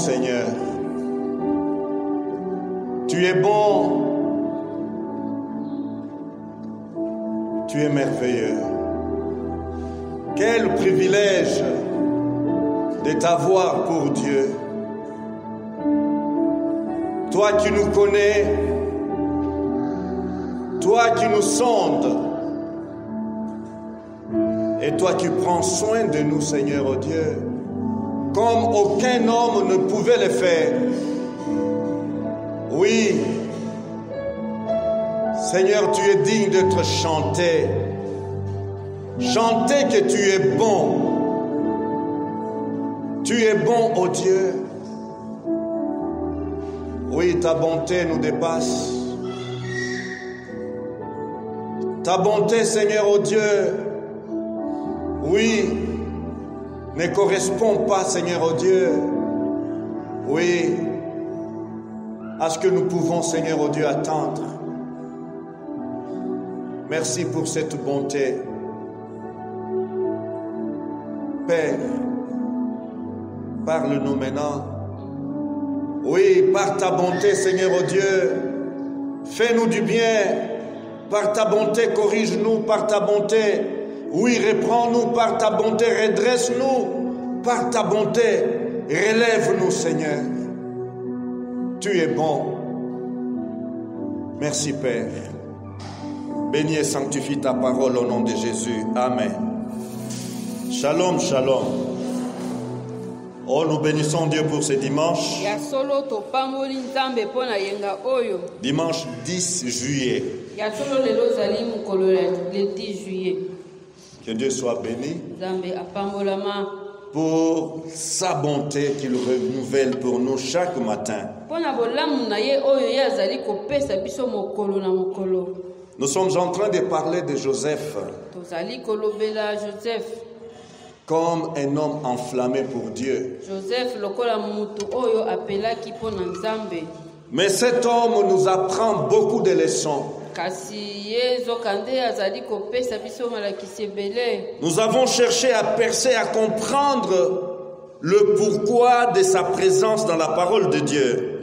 Seigneur. Tu es bon. Tu es merveilleux. Quel privilège de t'avoir pour Dieu. Toi qui nous connais, toi qui nous sondes, et toi qui prends soin de nous, Seigneur, oh Dieu, comme aucun homme ne pouvait le faire. Oui, Seigneur, tu es digne d'être chanté. Chanter que tu es bon. Tu es bon, oh Dieu. Oui, ta bonté nous dépasse. Ta bonté, Seigneur, oh Dieu, oui, ne correspond pas, Seigneur, oh Dieu, oui, à ce que nous pouvons, Seigneur, oh Dieu, attendre. Merci pour cette bonté. Père, parle-nous maintenant. Oui, par ta bonté, Seigneur, oh Dieu, fais-nous du bien. Par ta bonté, corrige-nous. Par ta bonté, oui, reprends-nous. Par ta bonté, redresse-nous. Par ta bonté, relève-nous, Seigneur. Tu es bon. Merci, Père. Bénis et sanctifie ta parole au nom de Jésus. Amen. Shalom, shalom. Oh, nous bénissons Dieu pour ce dimanche. Dimanche 10 juillet. Que Dieu soit béni pour sa bonté qu'il renouvelle pour nous chaque matin. Nous sommes en train de parler de Joseph comme un homme enflammé pour Dieu. Mais cet homme nous apprend beaucoup de leçons. Nous avons cherché à percer, à comprendre le pourquoi de sa présence dans la parole de Dieu.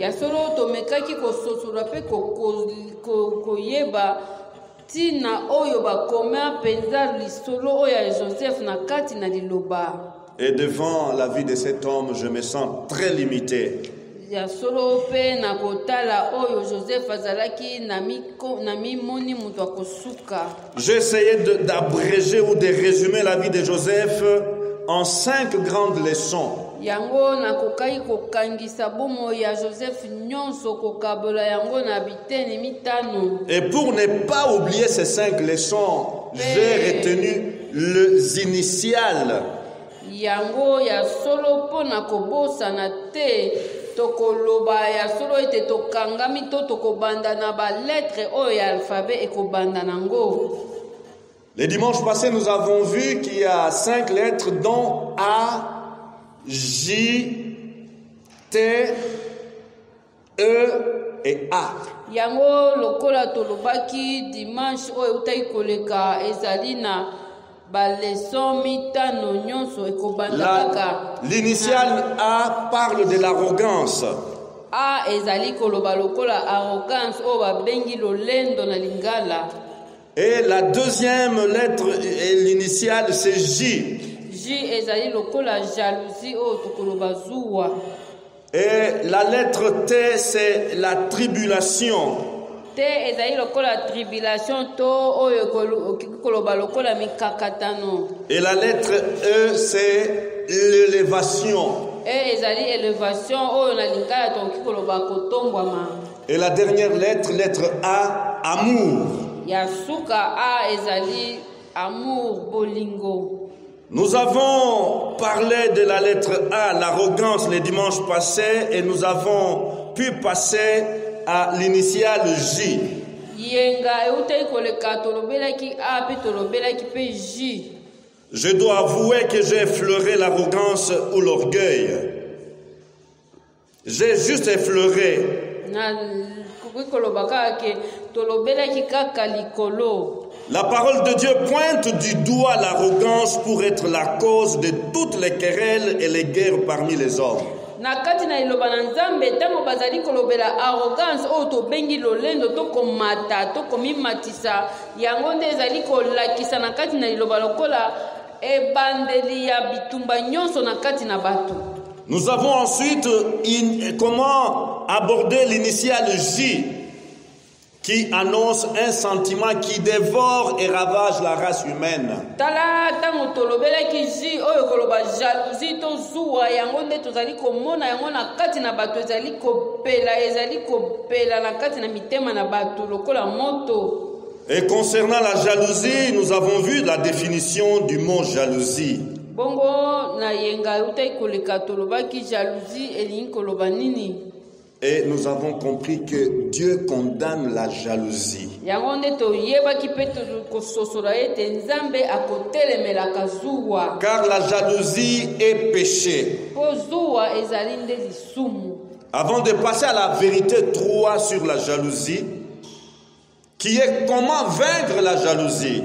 Et devant la vie de cet homme, je me sens très limité. J'ai essayé d'abréger ou de résumer la vie de Joseph en 5 grandes leçons. Et pour ne pas oublier ces 5 leçons, j'ai retenu les initiales. Le dimanche passé, nous avons vu qu'il y a 5 lettres dont A, J, T, E et A. L'initiale A parle de l'arrogance. Et la deuxième lettre et l'initiale c'est J. Et la lettre T c'est la tribulation. Et la lettre E c'est l'élévation. Et la dernière lettre, lettre A, amour. Nous avons parlé de la lettre A, l'arrogance, les dimanches passés, et nous avons pu passer à l'initiale J. Je dois avouer que j'ai effleuré l'arrogance ou l'orgueil. J'ai juste effleuré. La parole de Dieu pointe du doigt l'arrogance pour être la cause de toutes les querelles et les guerres parmi les hommes. na kati na liloba na Nzambe tango bazali kolobela arrogance oyo tobengi lolendo to komata to komimatisa yango nde ezali kolakisa na kati na liloba lokola ebandeli ya bitumba nyonso na kati na bato. Nous avons ensuite comment aborder l'initiale J qui annonce un sentiment qui dévore et ravage la race humaine. Tala tango tolobelaki J oyo koloba jalousie to zuwa yango nde tozali komona yango na kati na bato ezali kopela na kati na mitema na bato lokola moto. Et concernant la jalousie, nous avons vu la définition du mot jalousie. Bongo na yenga utai koleka tolobaki jalousie elingi koloba nini? Et nous avons compris que Dieu condamne la jalousie. Car la jalousie est péché. Avant de passer à la vérité 3 sur la jalousie, qui est comment vaincre la jalousie.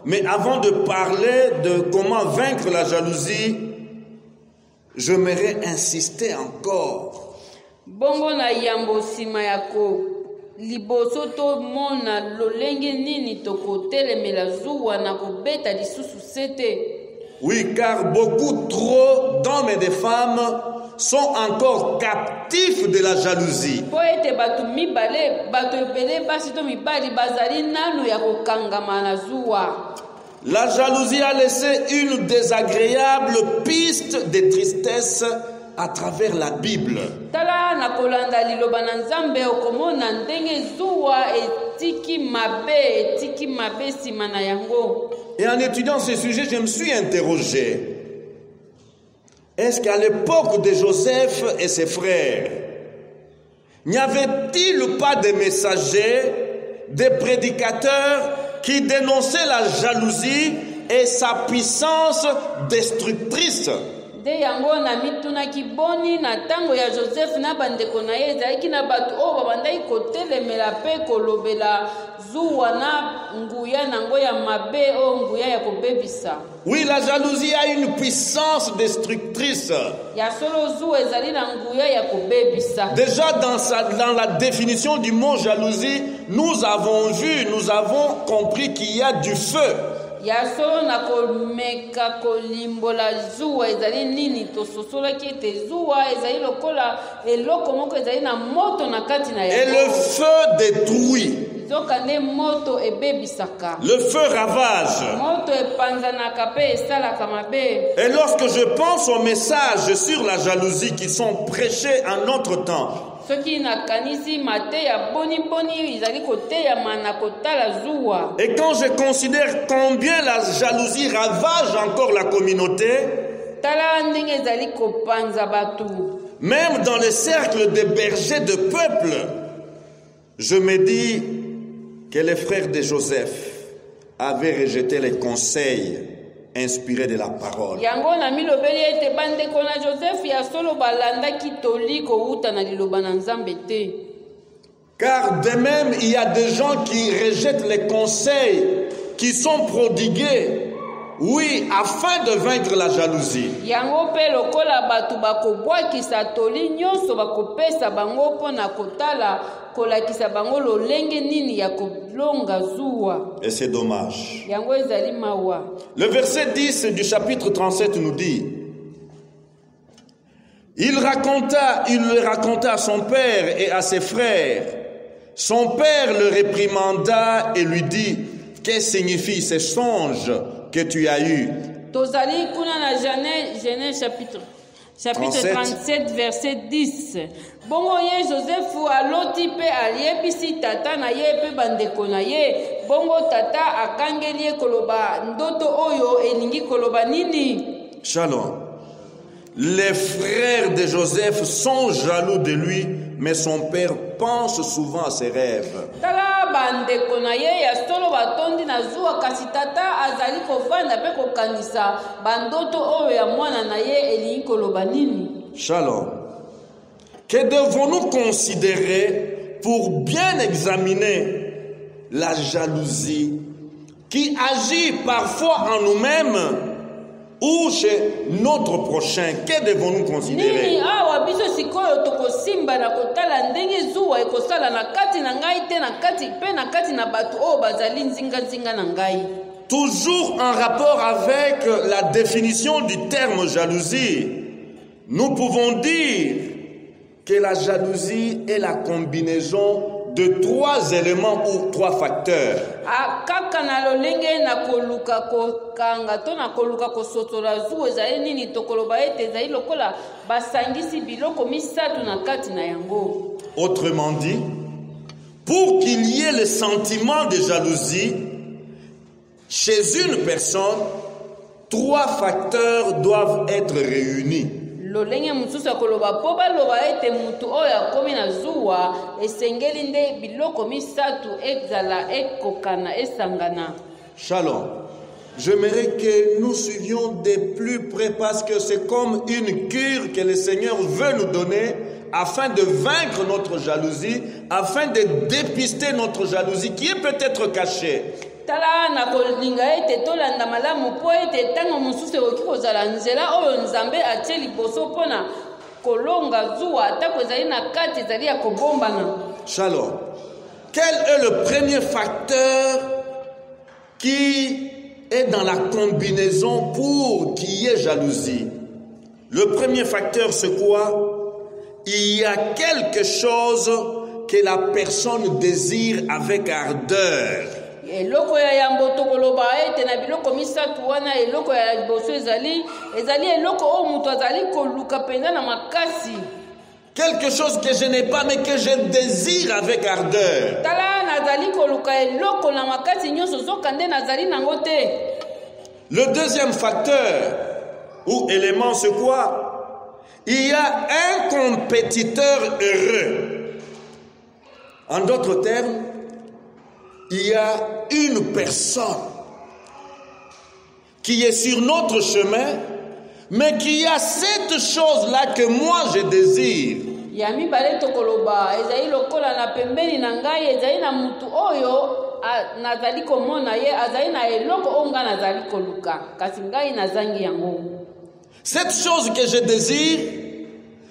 Mais avant de parler de comment vaincre la jalousie, j'aimerais insister encore. Oui, car beaucoup trop d'hommes et de femmes sont encore captifs de la jalousie. La jalousie a laissé une désagréable piste de tristesse à travers la Bible. Et en étudiant ce sujet, je me suis interrogé. Est-ce qu'à l'époque de Joseph et ses frères, n'y avait-il pas des messagers, des prédicateurs qui dénonçaient la jalousie et sa puissance destructrice? De yango na mituna kiboni na tango ya Joseph na bandeko na ye ezalaki na bato oyo babandaki kotelemela mpe kolobela zuwa na nguya nango ya mabe oyo nguya ya kobebisa. Oui, la jalousie a une puissance destructrice. Ya solo zuwa ezali na nguya ya kobebisa. Déjà dans la définition du mot jalousie, nous avons compris qu'il y a du feu. Yasolo na komeka kolimbola zuwa ezali nini tososolaki ete zuwa ezali lokola eloko moko ezali na moto na kati na et le feu détruit. Zokande moto ebebisaka. Le feu ravage. Moto epanzanaka pe esalaka mabe. Et lorsque je pense aux messages sur la jalousie qui sont prêchés en notre temps, et quand je considère combien la jalousie ravage encore la communauté, même dans les cercles des bergers de peuple, je me dis que les frères de Joseph avaient rejeté les conseils inspiré de la parole. Car de même, il y a des gens qui rejettent les conseils qui sont prodigués, oui, afin de vaincre la jalousie. Et c'est dommage. Le verset 10 du chapitre 37 nous dit: il le raconta à son père et à ses frères. Son père le réprimanda et lui dit: que signifient ces songes que tu as eus? Chapitre 37, verset 10. Bongo ye Joseph aloti pe aliebisi tata na ye pe bandeko na ye. Bongo tata akangeli koloba ndoto oyo elingi koloba nini? Shalom. Les frères de Joseph sont jaloux de lui, mais son père pense souvent à ses rêves. Tala bandeko na ye ya solo batondi na zuwa kasi tata azali kovanda pe kokanisa bandoto oyo ya mwana na ye elingi koloba nini? Shalom. Que devons-nous considérer pour bien examiner la jalousie qui agit parfois en nous-mêmes ou chez notre prochain. Que devons-nous considérer? Toujours en rapport avec la définition du terme jalousie, nous pouvons dire que la jalousie est la combinaison de 3 éléments ou 3 facteurs. Autrement dit, pour qu'il y ait le sentiment de jalousie chez une personne, 3 facteurs doivent être réunis. Shalom. J'aimerais que nous suivions de plus près parce que c'est comme une cure que le Seigneur veut nous donner afin de vaincre notre jalousie, afin de dépister notre jalousie qui est peut-être cachée. Shalom. Quel est le premier facteur qui est dans la combinaison pour qu'il y ait jalousie? Le premier facteur, c'est quoi? Il y a quelque chose que la personne désire avec ardeur. Quelque chose que je n'ai pas mais que je désire avec ardeur. Le deuxième facteur ou élément, c'est quoi? Il y a un compétiteur heureux. En d'autres termes, il y a une personne qui est sur notre chemin, mais qui a cette chose-là que moi je désire. Cette chose que je désire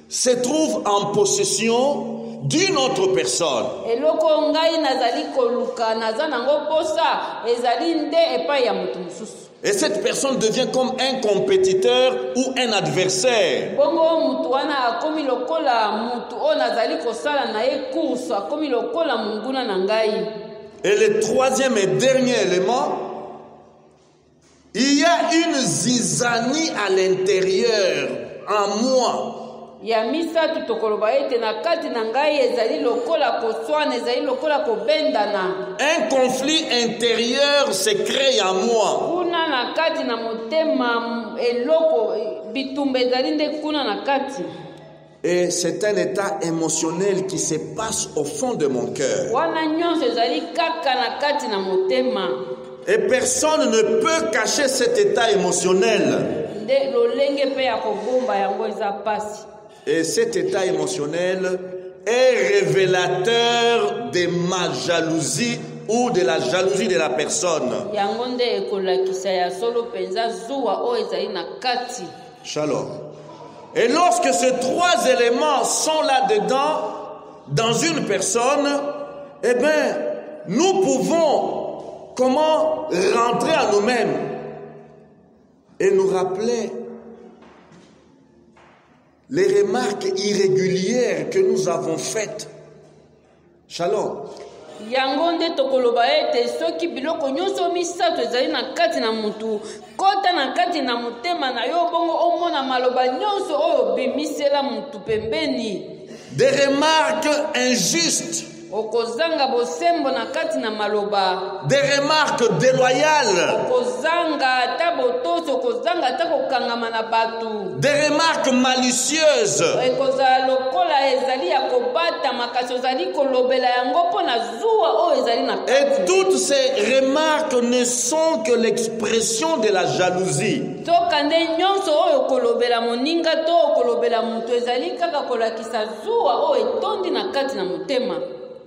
se trouve en possession d'une autre personne. Et cette personne devient comme un compétiteur ou un adversaire. Et le troisième et dernier élément, il y a une zizanie à l'intérieur, en moi. Un conflit intérieur se crée en moi. Et c'est un état émotionnel qui se passe au fond de mon cœur. Et personne ne peut cacher cet état émotionnel. Et cet état émotionnel est révélateur de ma jalousie ou de la jalousie de la personne. Shalom. Et lorsque ces 3 éléments sont là-dedans, dans une personne, eh bien, nous pouvons comment rentrer à nous-mêmes et nous rappeler les remarques irrégulières que nous avons faites. Shalom. Des remarques injustes. Des remarques déloyales. Des remarques malicieuses. Et toutes ces remarques ne sont que l'expression de la jalousie.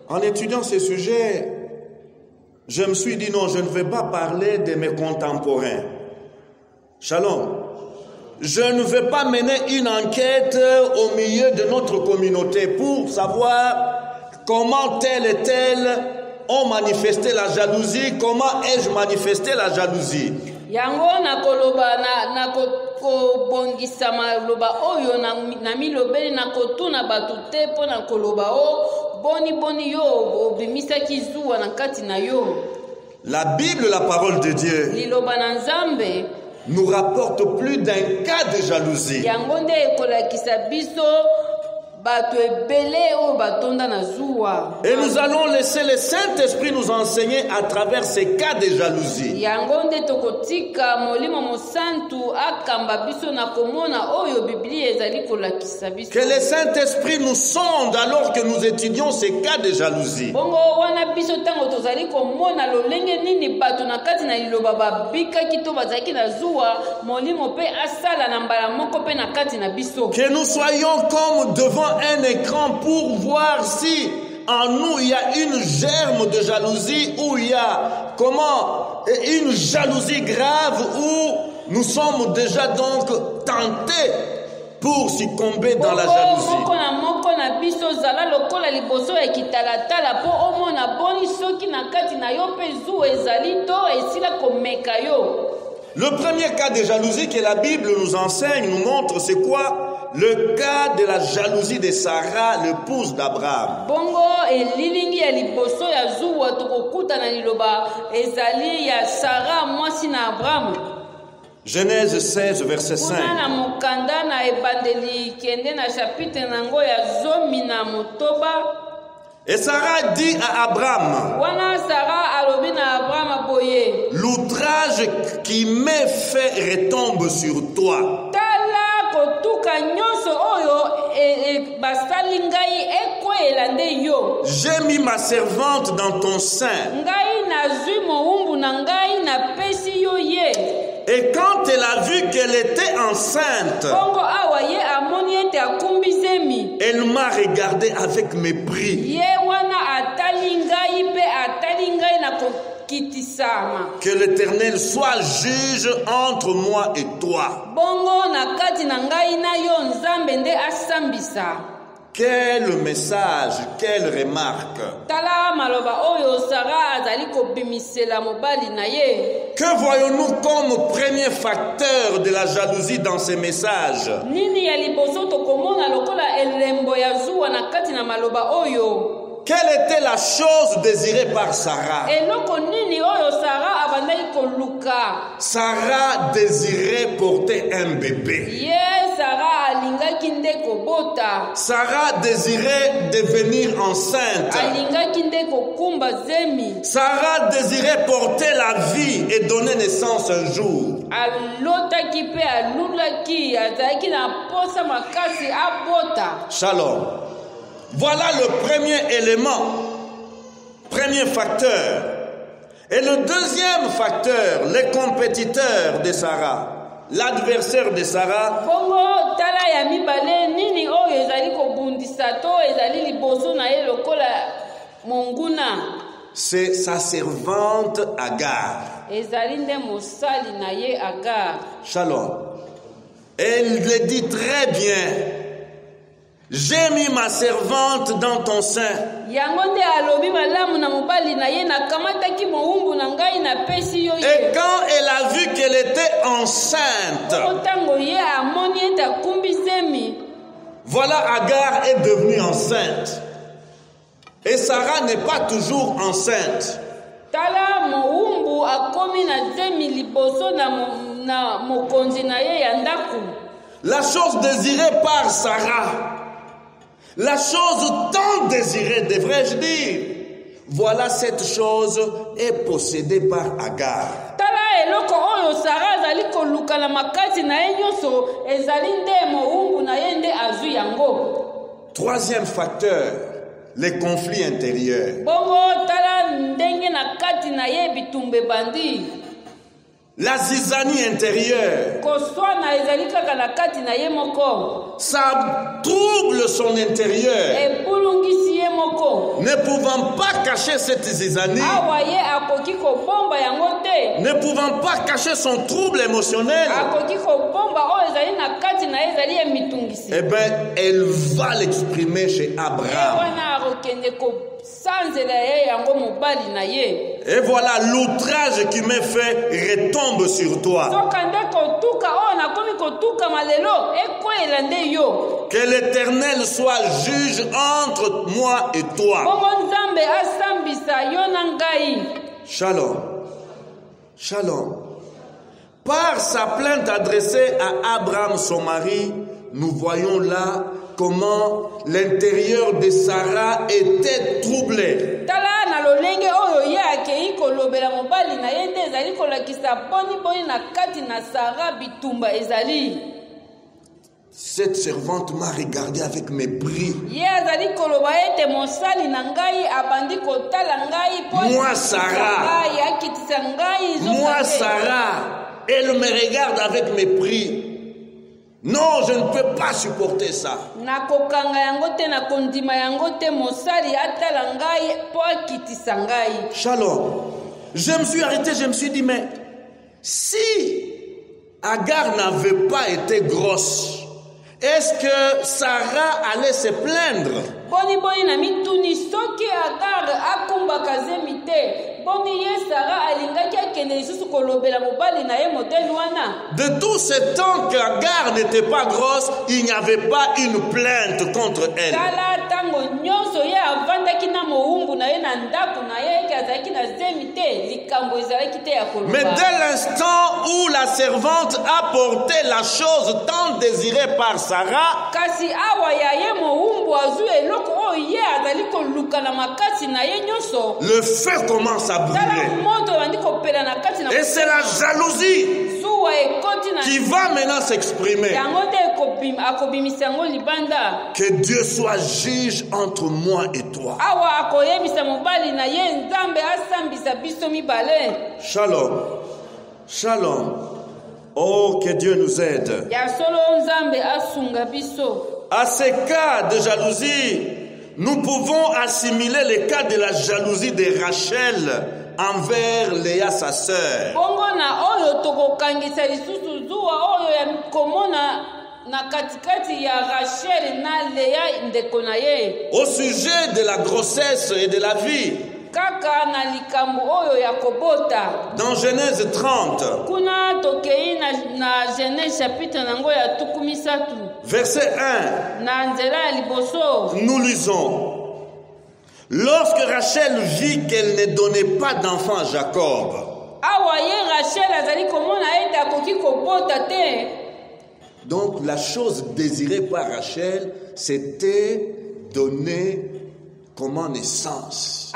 En étudiant ces sujets, je me suis dit non, je ne vais pas parler de mes contemporains. Shalom. Je ne vais pas mener une enquête au milieu de notre communauté pour savoir comment tel et tel ont manifesté la jalousie, comment ai-je manifesté la jalousie. Yango na koloba na kobongisa maloba oyo na milobeli na kotuna batu te po na koloba o boni yo obimisa kizuwa na kati na yo. La Bible, la parole de Dieu, liloba na Nzambe nous rapporte plus d'un cas de jalousie. Yango nde ekolakisa biso et nous allons laisser le Saint-Esprit nous enseigner à travers ces cas de jalousie. Que le Saint-Esprit nous sonde alors que nous étudions ces cas de jalousie. Que nous soyons comme devant un écran pour voir si en nous il y a une germe de jalousie ou il y a une jalousie grave où nous sommes déjà donc tentés pour succomber dans la jalousie. Le premier cas de jalousie que la Bible nous enseigne, nous montre, c'est quoi? Le cas de la jalousie de Sarah, l'épouse d'Abraham. Genèse 16, verset 5. Et Sarah dit à Abraham, l'outrage qui m'est fait retombe sur toi. J'ai mis ma servante dans ton sein. Et quand elle a vu qu'elle était enceinte, elle m'a regardé avec mépris. Que l'Éternel soit juge entre moi et toi. Quel message, quelle remarque. Que voyons-nous comme premier facteur de la jalousie dans ces messages? Quelle était la chose désirée par Sarah? Sarah désirait porter un bébé. Sarah désirait devenir enceinte. Sarah désirait porter la vie et donner naissance un jour. Shalom. Voilà le premier élément, premier facteur. Et le deuxième facteur, les compétiteurs de Sarah, l'adversaire de Sarah, c'est sa servante Agar. Shalom. Elle le dit très bien. J'ai mis ma servante dans ton sein. Et quand elle a vu qu'elle était enceinte, voilà, Agar est devenue enceinte. Et Sarah n'est pas toujours enceinte. La chose désirée par Sarah, la chose tant désirée, devrais-je dire, voilà, cette chose est possédée par Agar. Troisième facteur, les conflits intérieurs. La zizanie intérieure. Ça trouble son intérieur. Ne pouvant pas cacher cette zizanie, ne pouvant pas cacher son trouble émotionnel, eh bien, elle va l'exprimer chez Abraham. Et voilà, l'outrage qui m'est fait retombe sur toi. Que l'Éternel soit juge entre moi et toi. Shalom. Shalom. Par sa plainte adressée à Abraham, son mari, nous voyons là comment l'intérieur de Sarah était troublé. Cette servante m'a regardé avec mépris. Moi, Sarah, elle me regarde avec mépris. Non, je ne peux pas supporter ça. Shalom. Je me suis arrêté, je me suis dit, mais si Agar n'avait pas été grosse, est-ce que Sarah allait se plaindre? De tout ce temps qu'Agar n'était pas grosse, il n'y avait pas une plainte contre elle. Mais dès l'instant où la servante a porté la chose tant désirée par Sarah, le feu commence à brûler. Et c'est la jalousie qui va maintenant s'exprimer. Que Dieu soit juge entre moi et toi. Shalom. Shalom. Oh, que Dieu nous aide. À ces cas de jalousie, nous pouvons assimiler les cas de la jalousie de Rachel envers Léa, sa sœur. Au sujet de la grossesse et de la vie. Dans Genèse 30, verset 1, nous lisons: lorsque Rachel vit qu'elle ne donnait pas d'enfant à Jacob, donc la chose désirée par Rachel, c'était donner comment naissance.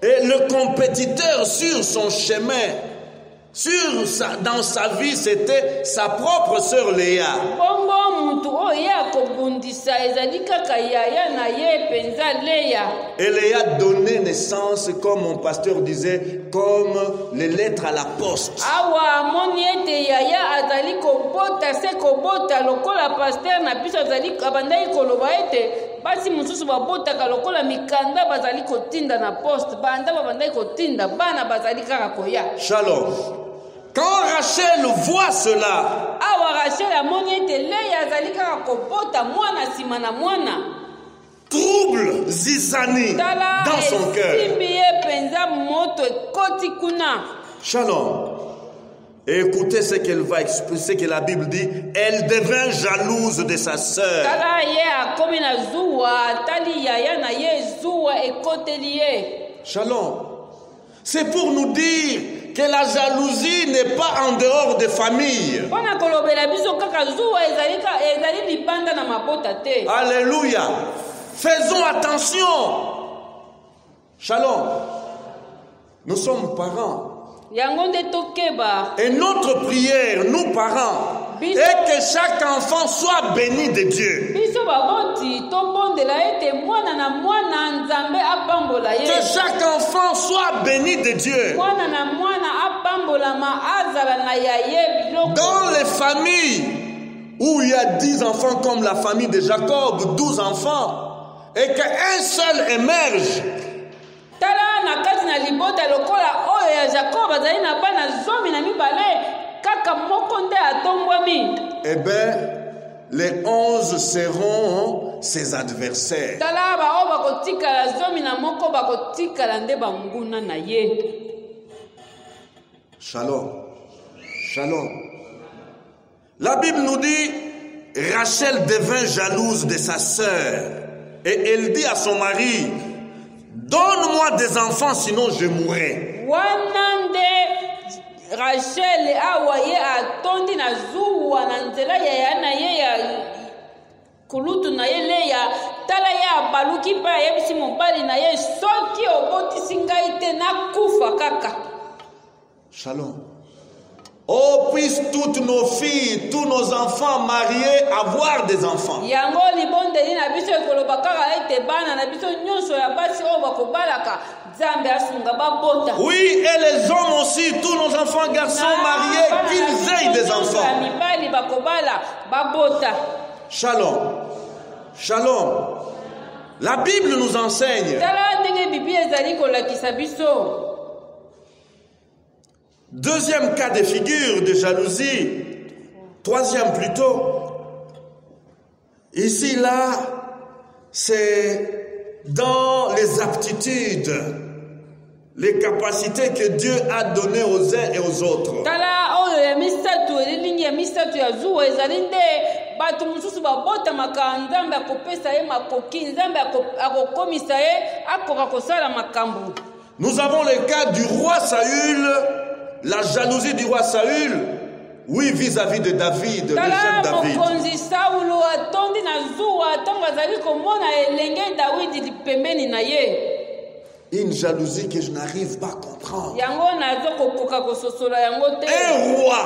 Et le compétiteur sur son chemin, dans sa vie, c'était sa propre sœur Léa. Et Léa donnait naissance, comme mon pasteur disait, comme les lettres à la poste. Shalom. Quand Rachel voit cela, trouble zizanie dans son cœur. Shalom. Et écoutez ce qu'elle va expliquer, ce que la Bible dit. Elle devint jalouse de sa sœur. Shalom. C'est pour nous dire que la jalousie n'est pas en dehors des familles. Alléluia. Faisons attention. Shalom. Nous sommes parents. Et notre prière, nous parents, est que chaque enfant soit béni de Dieu. Que chaque enfant soit béni de Dieu. Dans les familles où il y a 10 enfants comme la famille de Jacob, 12 enfants, et qu'un seul émerge. Tala na kati na libota lokola oyo ya Jacob azali na bana 12 kaka moko nde atombwami. Eh bien, les 11 seront ses adversaires. Tala ba o bakotikala 11 bakotikala nde banguna na ye. Shalom. Shalom. La Bible nous dit, Rachel devint jalouse de sa sœur et elle dit à son mari, donne-moi des enfants sinon je mourrai. Wanande Rachel awaye atondi na zuwa na nzela ya na ye ya kulutu na ye le ya tala ya baluki pa yebisi mobali na ye soki obotisi ngai te nakufa kaka. Shalom. Oh, puissent toutes nos filles, tous nos enfants mariés avoir des enfants. Yango libondeli na biso ekoloba kaka ete bana na biso nyonso ya basi oyo bakobalaka Nzambe asunga babota. Oui, et les hommes aussi, tous nos enfants garçons mariés, qu'ils aient des enfants. Mibali bakobala babota. Shalom. Shalom. La Bible nous enseigne. Tala ndenge Bible ezali kolakisa biso. Deuxième cas de figure de jalousie. Troisième plutôt. Ici, là, c'est dans les aptitudes, les capacités que Dieu a données aux uns et aux autres. Tala oyo ya misatu elingi ya misatu ya zuwa ezali nde batu mususu babotamaka Nzambe akopesa ye makoki Nzambe akokomisa ye akoka kosala makambo. Nous avons le cas du roi Saül, la jalousie du roi Saül, oui, vis-à-vis de David, le jeune David. Mokonzi Saulo atondi na zuwa atonga azali komona elenge David pembeni na ye. Une jalousie que je n'arrive pas à comprendre. Un roi.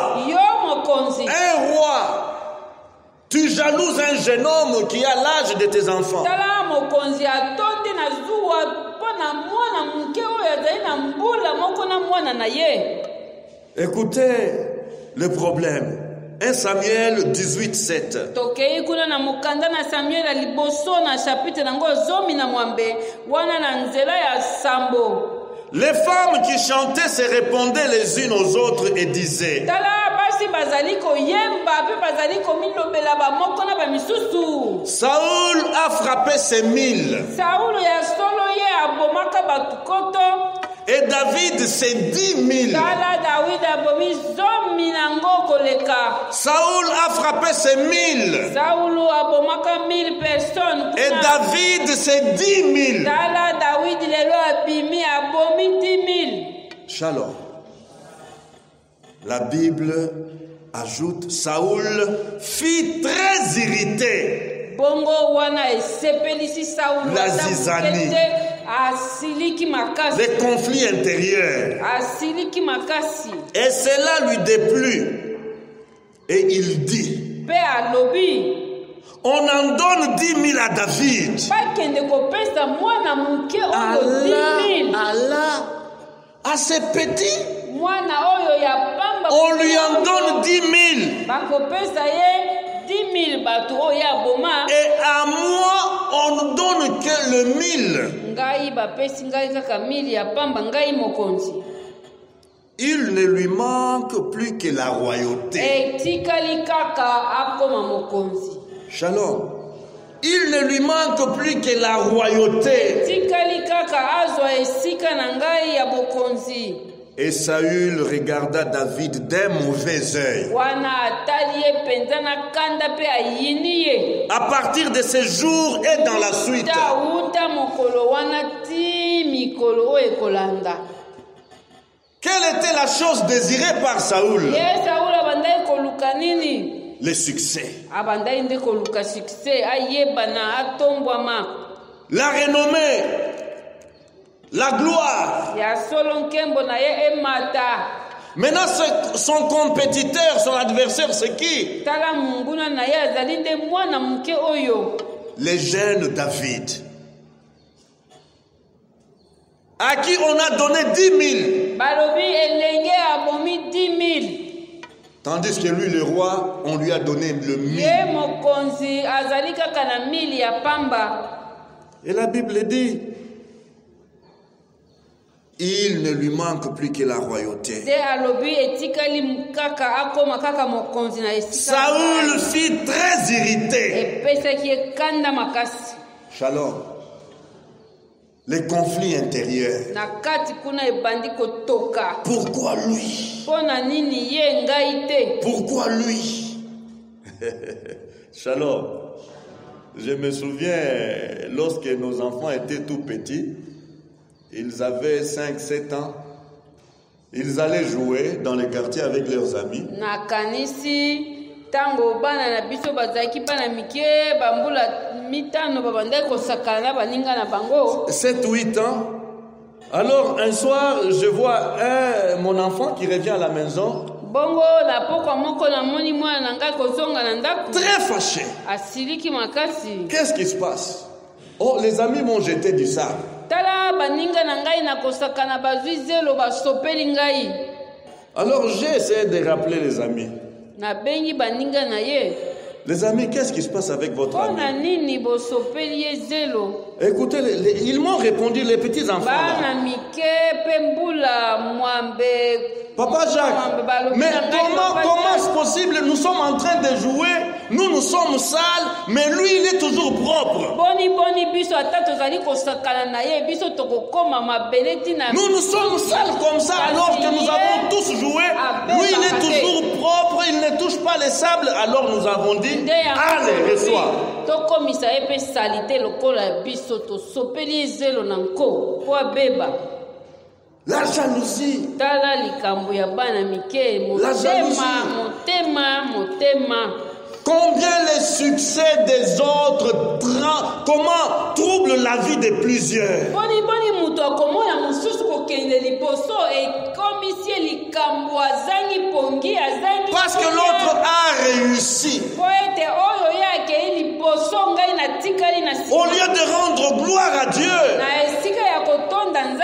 Un roi. Tu jalouses un jeune homme qui a l'âge de tes enfants. Écoutez le problème. 1 Samuel 18, 7. Les femmes qui chantaient se répondaient les unes aux autres et disaient, Saül a frappé ses 1000. Et David ses 10 000. Saül a frappé ses 1000. Et David ses 10 000. Shalom. La Bible ajoute, Saül fut très irrité. La zizanie. Des conflits intérieurs. Et cela lui déplut. Et il dit, on en donne 10 000 à David. Allah, à ces petits, on lui en donne 10 000. Et à moi, on ne donne que le 1000. Il ne lui manque plus que la royauté. Shalom. Il ne lui manque plus que la royauté. Et Saül regarda David d'un mauvais œil. À partir de ce jour et dans la suite. Quelle était la chose désirée par Saül? Le succès. La renommée. La gloire. Maintenant, son compétiteur, son adversaire, c'est qui? Le jeune David. À qui on a donné 10 000. Tandis que lui, le roi, on lui a donné le mille. Et la Bible dit, il ne lui manque plus que la royauté. Saül fut très irrité. Shalom. Les conflits intérieurs. Pourquoi lui? Pourquoi lui? Shalom. Je me souviens, lorsque nos enfants étaient tout petits, ils avaient 5-7 ans, ils allaient jouer dans les quartiers avec leurs amis. 7-8 ans. Alors un soir, je vois mon enfant qui revient à la maison. Très fâché. Qu'est-ce qui se passe? Oh, les amis m'ont jeté du sable. Alors j'ai essayé de rappeler les amis. Les amis, qu'est-ce qui se passe avec votre ami? Écoutez, ils m'ont répondu, les petits enfants là. Papa Jacques, mais comment est-ce possible? Nous sommes en train de jouer, nous sommes sales, mais lui il est toujours propre. Nous sommes sales comme ça alors que nous avons tous joué. Lui il est toujours propre, il ne touche pas les sables. Alors nous avons dit, allez, reçois. La jalousie. La jalousie. Combien les succès des autres troublent la vie de plusieurs. Parce que l'autre a réussi. Au lieu de rendre gloire à Dieu,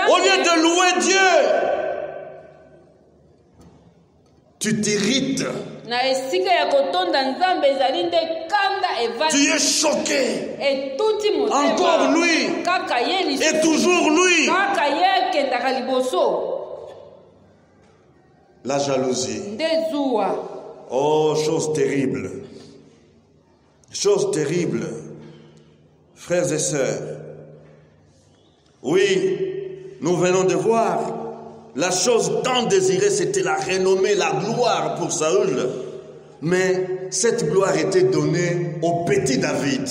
au lieu de louer Dieu, tu t'irrites. Tu es choqué. Encore lui. Et toujours lui. La jalousie. Oh, chose terrible. Chose terrible. Frères et sœurs. Oui, nous venons de voir. La chose tant désirée, c'était la renommée, la gloire pour Saül. Mais cette gloire était donnée au petit David.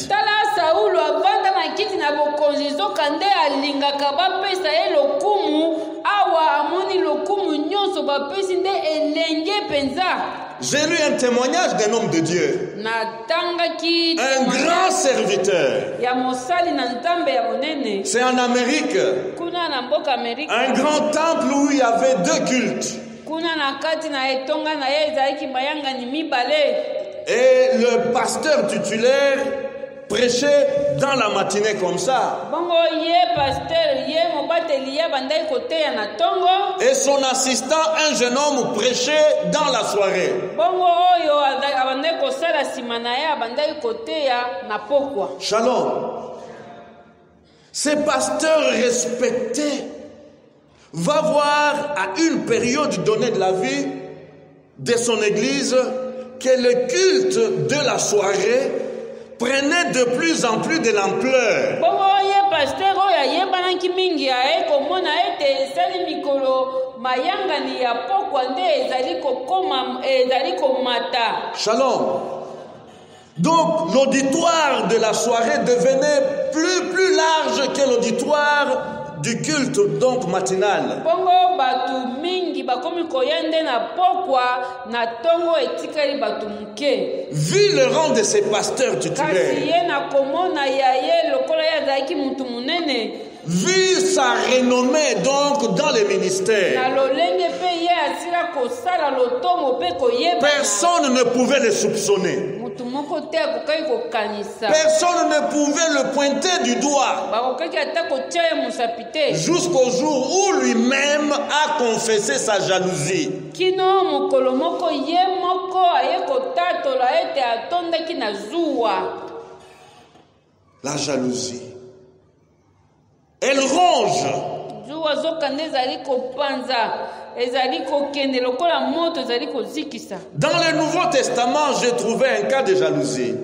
J'ai lu un témoignage d'un homme de Dieu. Un grand serviteur. C'est en Amérique. Un grand temple où il y avait 2 cultes. Et le pasteur titulaire prêchait dans la matinée comme ça. Et son assistant, un jeune homme, prêchait dans la soirée. Shalom. Ces pasteurs respectés va voir à une période donnée de la vie de son église que le culte de la soirée prenait de plus en plus de l'ampleur. Shalom. Donc l'auditoire de la soirée devenait plus large que l'auditoire du culte donc matinal. Vu le rang de ces pasteurs titulaires, vu sa renommée donc dans les ministères, personne ne pouvait le soupçonner. Personne ne pouvait le pointer du doigt. Jusqu'au jour où lui-même a confessé sa jalousie. La jalousie. Elle ronge. Dans le Nouveau Testament, j'ai trouvé un cas de jalousie.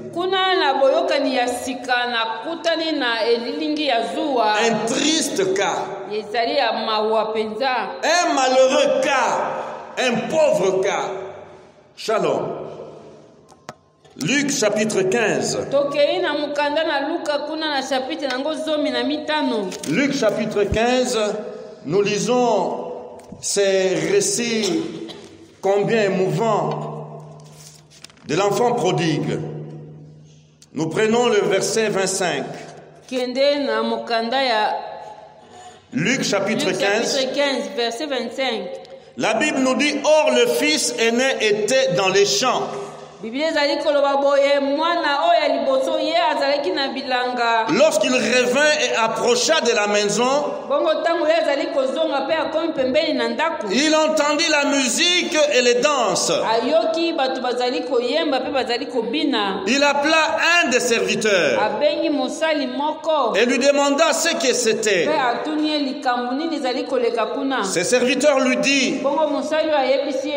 Un triste cas. Un malheureux cas. Un pauvre cas. Shalom. Luc chapitre 15. Luc chapitre 15, nous lisons ces récits combien émouvants de l'enfant prodigue. Nous prenons le verset 25. Luc chapitre 15, verset 25. La Bible nous dit, or le fils aîné était dans les champs. Lorsqu'il revint et approcha de la maison, il entendit la musique et les danses. Il appela un des serviteurs et lui demanda ce que c'était. Ce serviteur lui dit,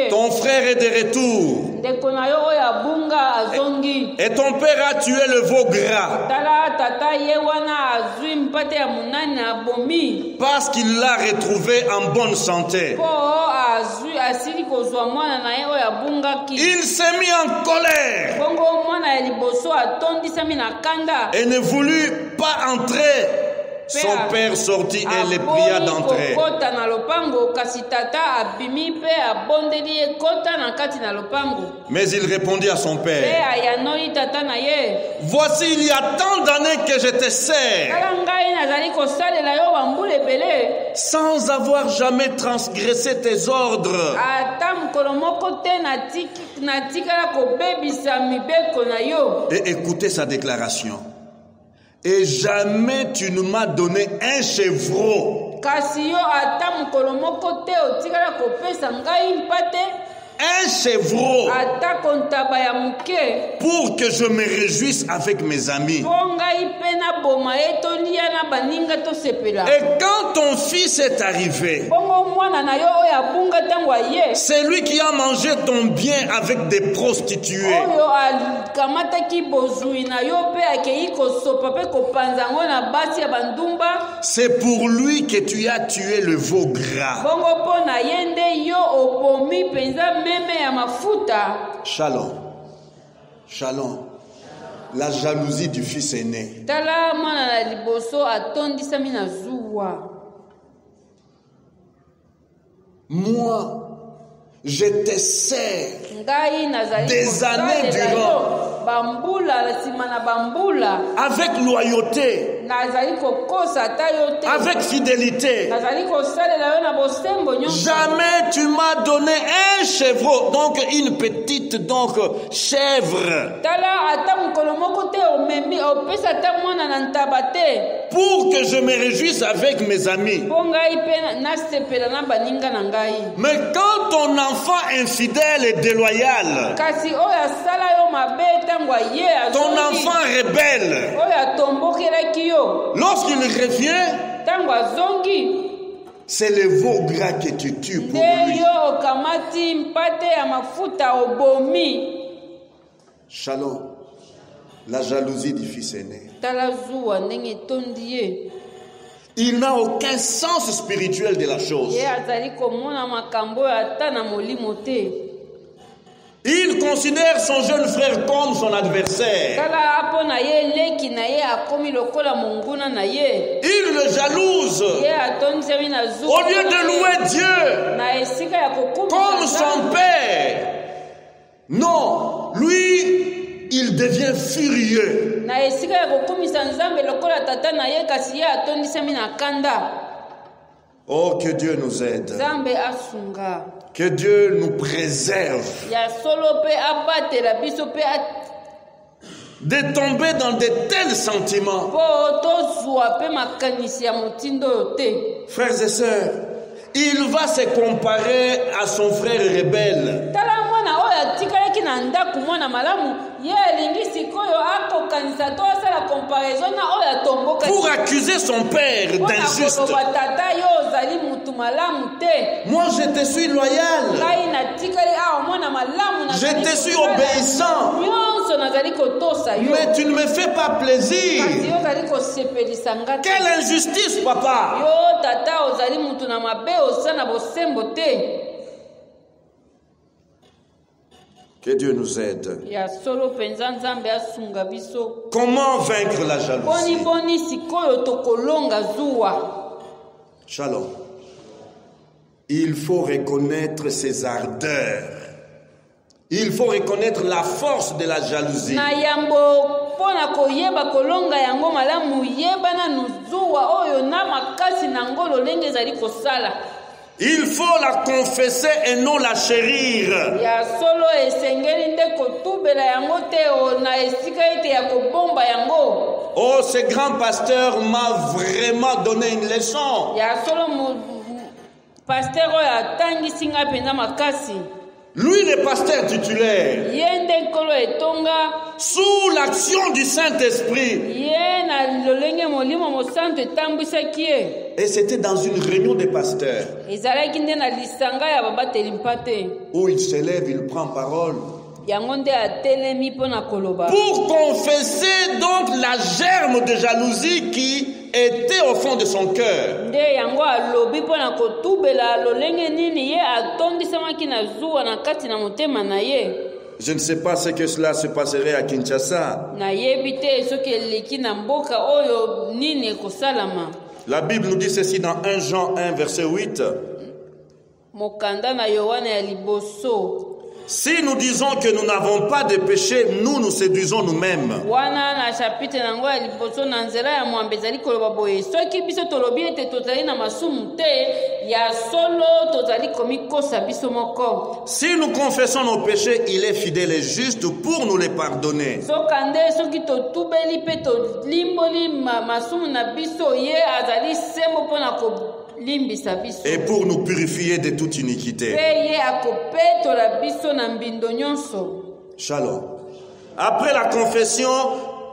ton frère est de retour. Et ton père a tué le veau gras parce qu'il l'a retrouvé en bonne santé. Il s'est mis en colère et ne voulut pas entrer. Son père sortit et les pria d'entrer. Mais il répondit à son père, voici il y a tant d'années que je te sers, sans avoir jamais transgressé tes ordres. Et écoutez sa déclaration. Et jamais tu ne m'as donné un chevreau. Un chevreau pour que je me réjouisse avec mes amis. Et quand ton fils est arrivé, c'est lui qui a mangé ton bien avec des prostituées. C'est pour lui que tu as tué le veau gras. Shalom. Shalom. La jalousie du fils aîné. Moi, je te sers des années durant avec loyauté, avec fidélité. Jamais tu m'as donné un chevreau, donc une petite chèvre, pour que je me réjouisse avec mes amis. Mais quand ton enfant infidèle et déloyal, ton enfant rebelle, lorsqu'il revient, c'est le veau gras que tu tues pour lui. Shalom. La jalousie du fils aîné. Il n'a aucun sens spirituel de la chose. Il considère son jeune frère comme son adversaire. Il le jalouse. Au lieu de louer Dieu comme son père, non, lui, il devient furieux. Oh, que Dieu nous aide. Que Dieu nous préserve de tomber dans de tels sentiments. Frères et sœurs, il va se comparer à son frère rebelle. Pour accuser son père d'injuste. Moi je te suis loyal. Je te suis obéissant. Mais tu ne me fais pas plaisir. Quelle injustice, papa. Que Dieu nous aide. Comment vaincre la jalousie? Shalom. Il faut reconnaître ses ardeurs. Il faut reconnaître la force de la jalousie. Il faut la confesser et non la chérir. Oh, ce grand pasteur m'a vraiment donné une leçon. Lui, le pasteur titulaire, sous l'action du Saint-Esprit. Et c'était dans une réunion des pasteurs où il s'élève, il prend parole pour confesser donc la germe de jalousie qui était au fond de son cœur. Je ne sais pas ce que cela se passerait à Kinshasa. La Bible nous dit ceci dans 1 Jean 1 verset 8. Si nous disons que nous n'avons pas de péché, nous nous séduisons nous-mêmes. Si nous confessons nos péchés, il est fidèle et juste pour nous les pardonner et pour nous purifier de toute iniquité. Shalom. Après la confession,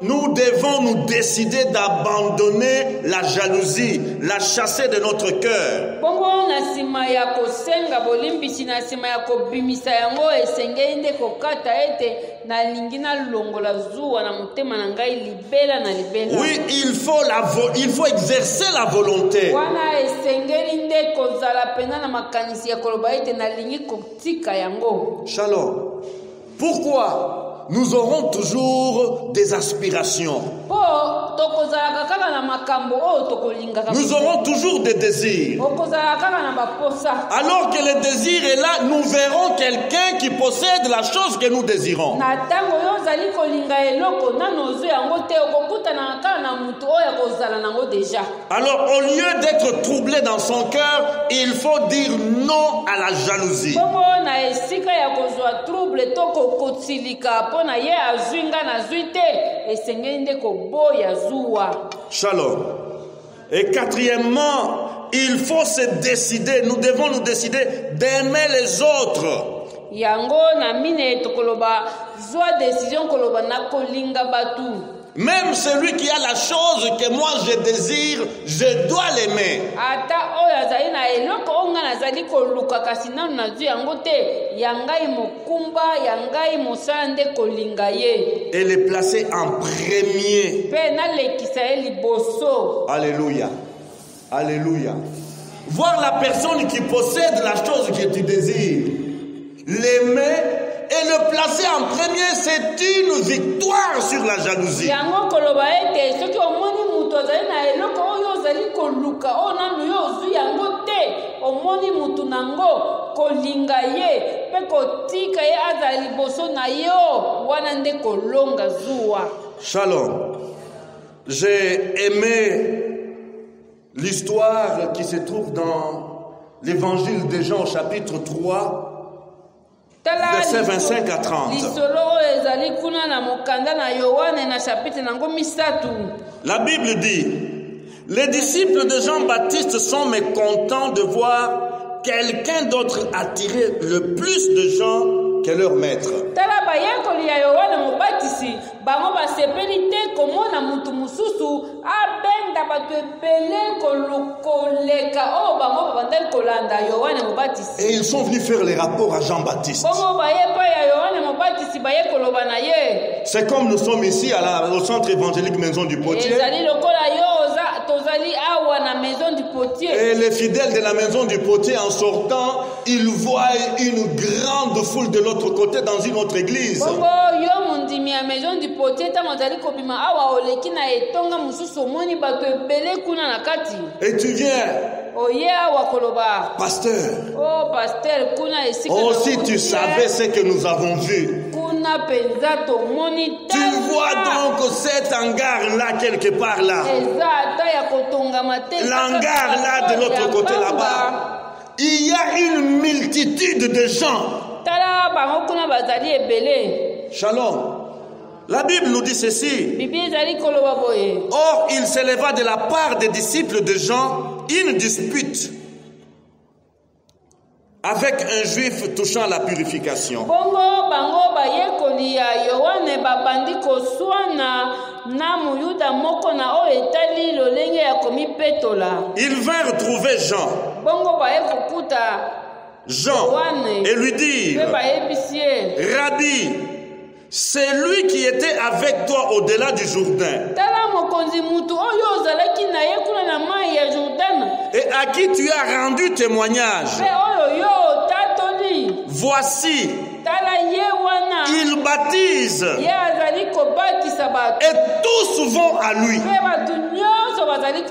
nous devons nous décider d'abandonner la jalousie, la chasser de notre cœur. Oui, il faut exercer la volonté. Shalom. Pourquoi? Nous aurons toujours des aspirations. Nous aurons toujours des désirs. Alors que le désir est là, nous verrons quelqu'un qui possède la chose que nous désirons. Alors au lieu d'être troublé dans son cœur, il faut dire non à la jalousie. Shalom. Et quatrièmement, il faut se décider, nous devons nous décider d'aimer les autres. Même celui qui a la chose que moi je désire, je dois l'aimer. Et le placer en premier. Alléluia. Alléluia. Voir la personne qui possède la chose que tu désires, l'aimer et le placer en premier, c'est une victoire sur la jalousie. Shalom. J'ai aimé l'histoire qui se trouve dans l'évangile de Jean au chapitre 3. Versets 25 à 30. La Bible dit, les disciples de Jean-Baptiste sont mécontents de voir quelqu'un d'autre attirer le plus de gens que leur maître. Et ils sont venus faire les rapports à Jean-Baptiste. C'est comme nous sommes ici au centre évangélique Maison du Potier. Et les fidèles de la Maison du Potier, en sortant, ils voient une grande foule de l'autre côté dans une autre église. Et tu viens, pasteur. Oh, si tu savais ce que nous avons vu. Tu vois donc cet hangar-là, quelque part là. L'hangar là, de l'autre côté là-bas. Il y a une multitude de gens. Shalom. La Bible nous dit ceci. Or, il s'éleva de la part des disciples de Jean une dispute avec un juif touchant la purification. Ils vinrent trouver Jean et lui dire, Rabbi, c'est lui qui était avec toi au-delà du Jourdain et à qui tu as rendu témoignage. Voici, il baptise et tous vont à lui.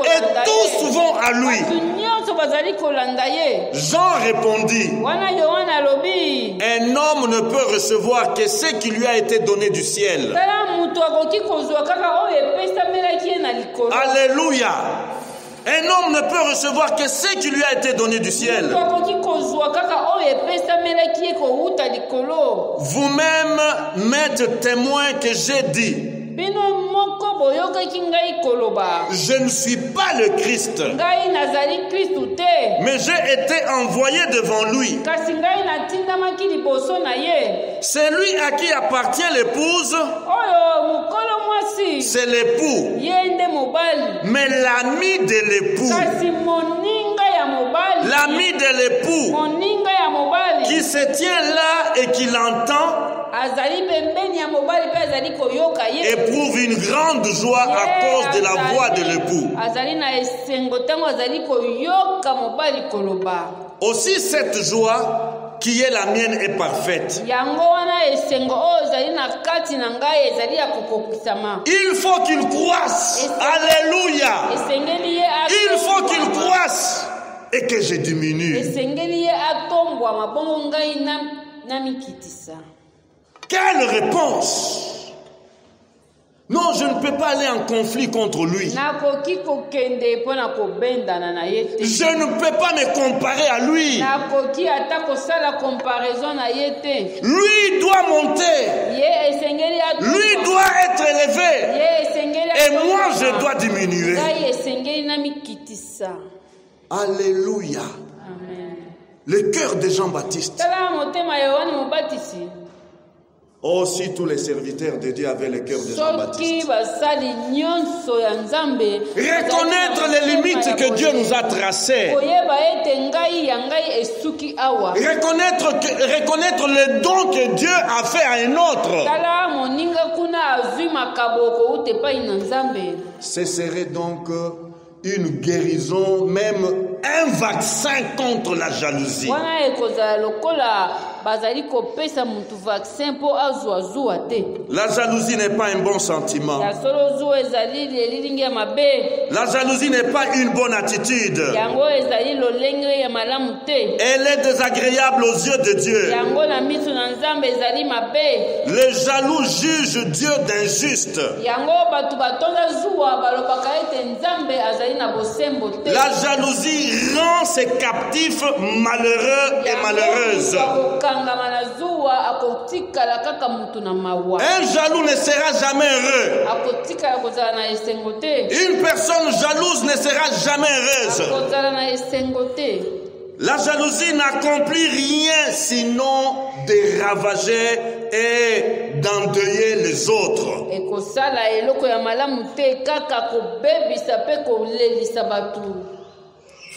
Et tous vont à lui. Jean répondit, un homme ne peut recevoir que ce qui lui a été donné du ciel. Alléluia. Un homme ne peut recevoir que ce qui lui a été donné du ciel. Vous-même m'êtes témoin que j'ai dit, je ne suis pas le Christ, mais j'ai été envoyé devant lui. C'est lui à qui appartient l'épouse. C'est l'époux. Mais l'ami de l'époux, l'ami de l'époux qui se tient là et qui l'entend éprouve une grande joie à cause de la voix de l'époux. Aussi cette joie qui est la mienne est parfaite. Il faut qu'il croisse. Alléluia. Il faut qu'il croisse et que je diminue. Quelle réponse? Non, je ne peux pas aller en conflit contre lui. Je ne peux pas me comparer à lui. Lui doit monter. Lui doit être élevé. Et moi, je dois diminuer. Alléluia. Amen. Le cœur de Jean-Baptiste. Oh, si tous les serviteurs de Dieu avaient le cœur de Jean-Baptiste. Reconnaître les limites que Dieu nous a tracées. Reconnaître les dons que Dieu a fait à un autre. Ce serait donc une guérison, même un vaccin contre la jalousie. La jalousie n'est pas un bon sentiment. La jalousie n'est pas une bonne attitude. Elle est désagréable aux yeux de Dieu. Les jaloux jugent Dieu d'injuste. La jalousie rend ses captifs malheureux et malheureuses. Un jaloux ne sera jamais heureux. Une personne jalouse ne sera jamais heureuse. La jalousie n'accomplit rien sinon de ravager et d'endeuiller les autres.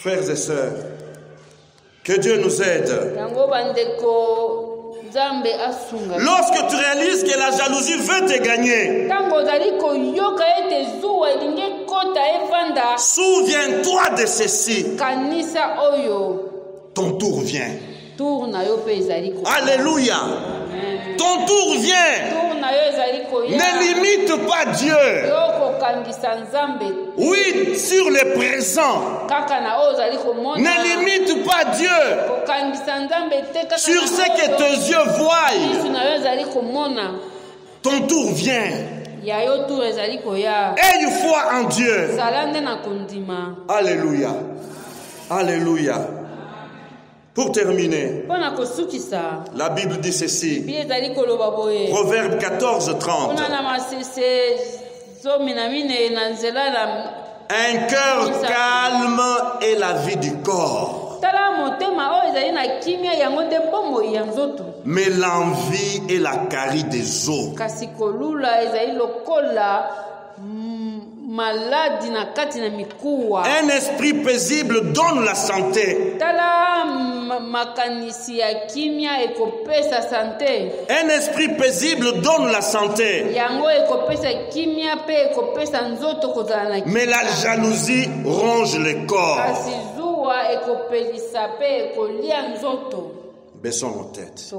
Frères et sœurs, que Dieu nous aide. Lorsque tu réalises que la jalousie veut te gagner, souviens-toi de ceci. Ton tour vient. Alléluia. Ton tour vient. Ne limite pas Dieu. Oui, sur le présent. Ne limite pas Dieu sur ce que tes yeux voient. Ton tour vient. Aie foi en Dieu. Alléluia. Alléluia. Pour terminer, la Bible dit ceci. Proverbe 14:30. Un cœur calme est la vie du corps, mais l'envie est la carie des os. Un esprit paisible donne la santé. Un esprit paisible donne la santé. Mais la jalousie ronge le corps. Baissons nos têtes.